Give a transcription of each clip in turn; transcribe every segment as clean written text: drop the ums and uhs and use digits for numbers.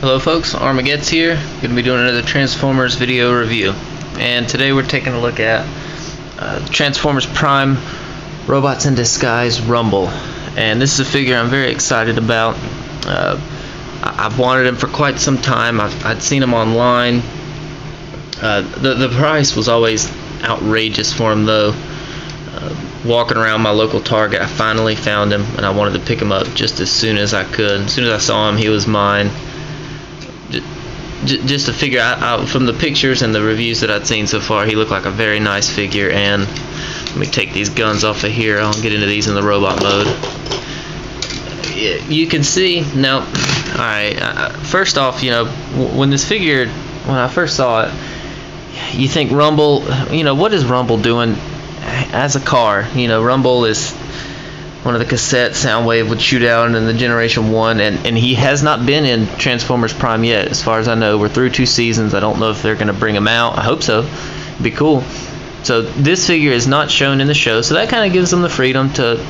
Hello folks, Armagedd's here. Going to be doing another Transformers video review. And today we're taking a look at Transformers Prime Robots in Disguise Rumble. And this is a figure I'm very excited about. I've wanted him for quite some time. I'd seen him online. The price was always outrageous for him though. Walking around my local Target, I finally found him and I wanted to pick him up just as soon as I could. As soon as I saw him, he was mine. Just to figure out from the pictures and the reviews that I'd seen so far, he looked like a very nice figure. And let me take these guns off of here. I'll get into these in the robot mode. You can see now. Alright, first off, you know, when I first saw it, you think Rumble, you know, what is Rumble doing as a car? You know, Rumble is one of the cassette Soundwave would shoot out in the Generation 1, and he has not been in Transformers Prime yet, as far as I know. We're through 2 seasons. I don't know if they're going to bring him out. I hope so. It'd be cool. So this figure is not shown in the show, so that kind of gives them the freedom to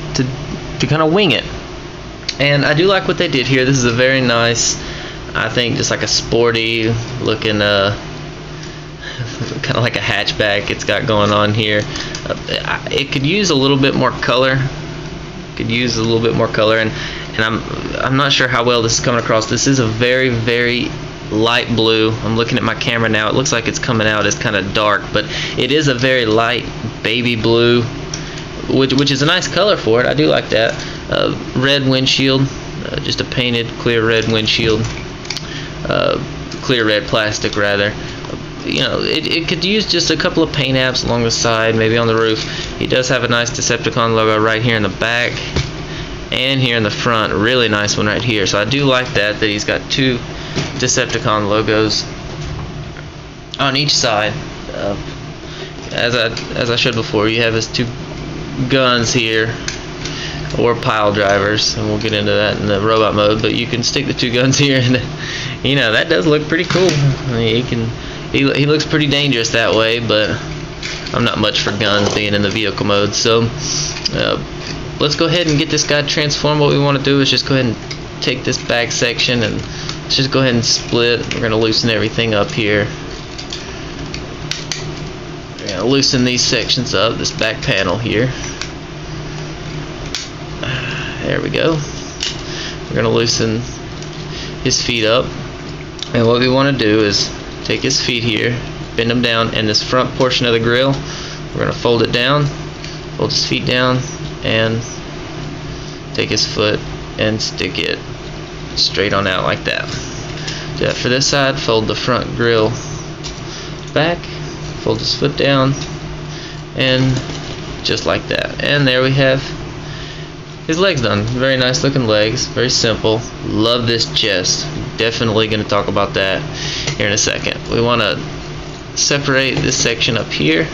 kind of wing it. And I do like what they did here. This is a very nice, I think, just like a sporty looking, kind of like a hatchback it's got going on here. It could use a little bit more color. And I'm not sure how well this is coming across. This is a very, very light blue. I'm looking at my camera now. It looks like it's coming out as kind of dark, but it is a very light baby blue, which is a nice color for it. I do like that. Red windshield, just a painted clear red windshield, clear red plastic rather. You know, it could use just a couple of paint apps along the side, maybe on the roof. He does have a nice Decepticon logo right here in the back and here in the front. A really nice one right here. So I do like that he's got 2 Decepticon logos on each side. As I showed before, you have his 2 guns here, or pile drivers, and we'll get into that in the robot mode. But you can stick the 2 guns here, and you know, that does look pretty cool. I mean, he looks pretty dangerous that way, but I'm not much for guns being in the vehicle mode. So let's go ahead and get this guy transformed. What we want to do is just go ahead and take this back section and let's just go ahead and split. We're going to loosen everything up here. We're going to loosen these sections up, this back panel here. There we go. We're going to loosen his feet up, and what we want to do is take his feet here, bend them down, and this front portion of the grill, we're going to fold it down, fold his feet down, and take his foot and stick it straight on out like that. Do that for this side. Fold the front grill back, fold his foot down, and just like that. And there we have his legs done. Very nice looking legs, very simple. Love this chest. Definitely going to talk about that here in a second. We want to separate this section up here,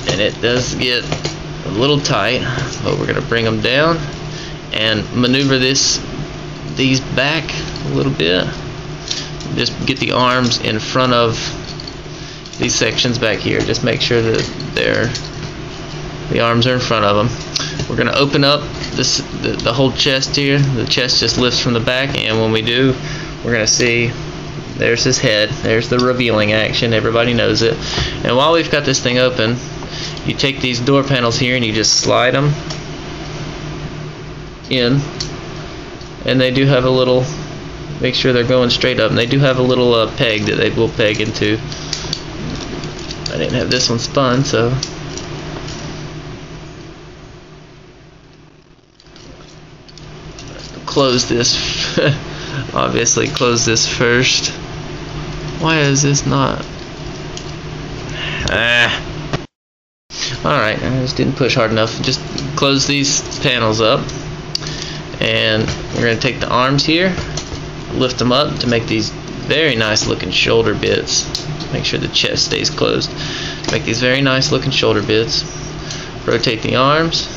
and it does get a little tight, but we're going to bring them down and maneuver these back a little bit. Just get the arms in front of these sections back here. Just make sure that the arms are in front of them. We're going to open up the whole chest here. The chest just lifts from the back, and when we do, we're going to see there's his head. There's the revealing action. Everybody knows it. And while we've got this thing open, you take these door panels here and you just slide them in, and they do have a little, make sure they're going straight up, and they do have a little peg that they will peg into. I didn't have this one spun, so close this. Obviously close this first. Why is this not? Alright, I just didn't push hard enough. Just close these panels up, and we're going to take the arms here, lift them up to make these very nice looking shoulder bits. Make sure the chest stays closed. Make these very nice looking shoulder bits. Rotate the arms,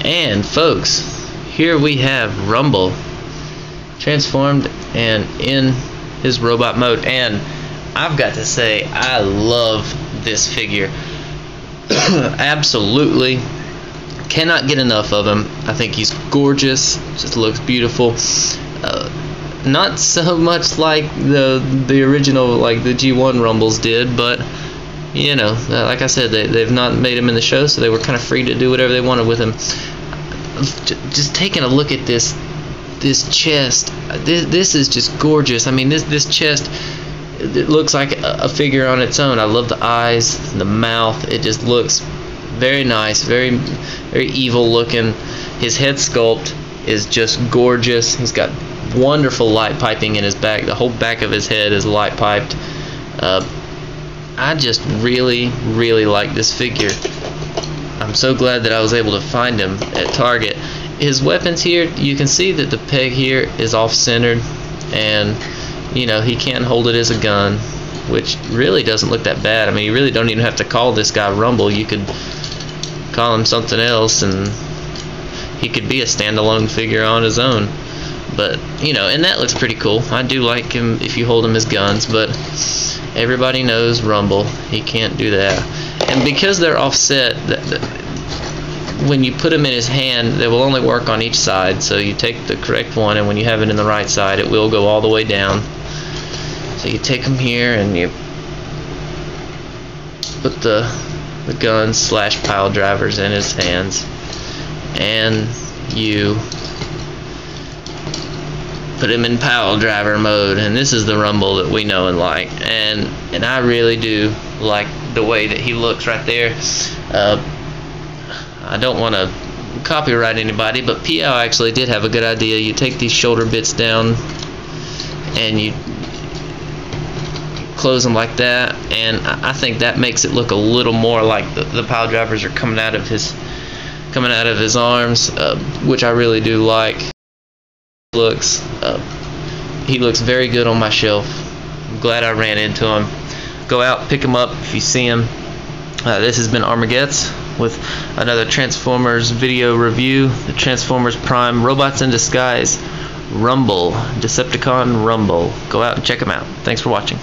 and folks, here we have Rumble transformed and in his robot mode. And I've got to say, I love this figure. Absolutely cannot get enough of him. I think he's gorgeous, just looks beautiful. not so much like the original, like the G1 Rumbles did, but you know, like I said, they've not made him in the show, so they were kind of free to do whatever they wanted with him. Just taking a look at this chest, this is just gorgeous. I mean, this chest, it looks like a figure on its own. I love the eyes, the mouth. It just looks very nice, very evil looking. His head sculpt is just gorgeous. He's got wonderful light piping in his back. The whole back of his head is light piped. I just really like this figure. I'm so glad that I was able to find him at Target. His weapons here, you can see that the peg here is off-centered, and you know, he can't hold it as a gun, which really doesn't look that bad. I mean, you really don't even have to call this guy Rumble. You could call him something else, and he could be a standalone figure on his own. But you know, and that looks pretty cool. I do like him if you hold him as guns, but everybody knows Rumble, he can't do that. And because they're offset, when you put him in his hand, they will only work on each side. So you take the correct one, and when you have it in the right side, it will go all the way down. So you take him here and you put the guns / pile drivers in his hands, and you put him in pile driver mode, and this is the Rumble that we know and like. And I really do like the way that he looks right there. I don't want to copyright anybody, but Piao actually did have a good idea. You take these shoulder bits down and you close them like that, and I think that makes it look a little more like the pile drivers are coming out of his arms, which I really do like. He looks very good on my shelf. I'm glad I ran into him. Go out, pick him up if you see him. This has been Armageddon with another Transformers video review. The Transformers Prime Robots in Disguise Rumble, Decepticon Rumble. Go out and check him out. Thanks for watching.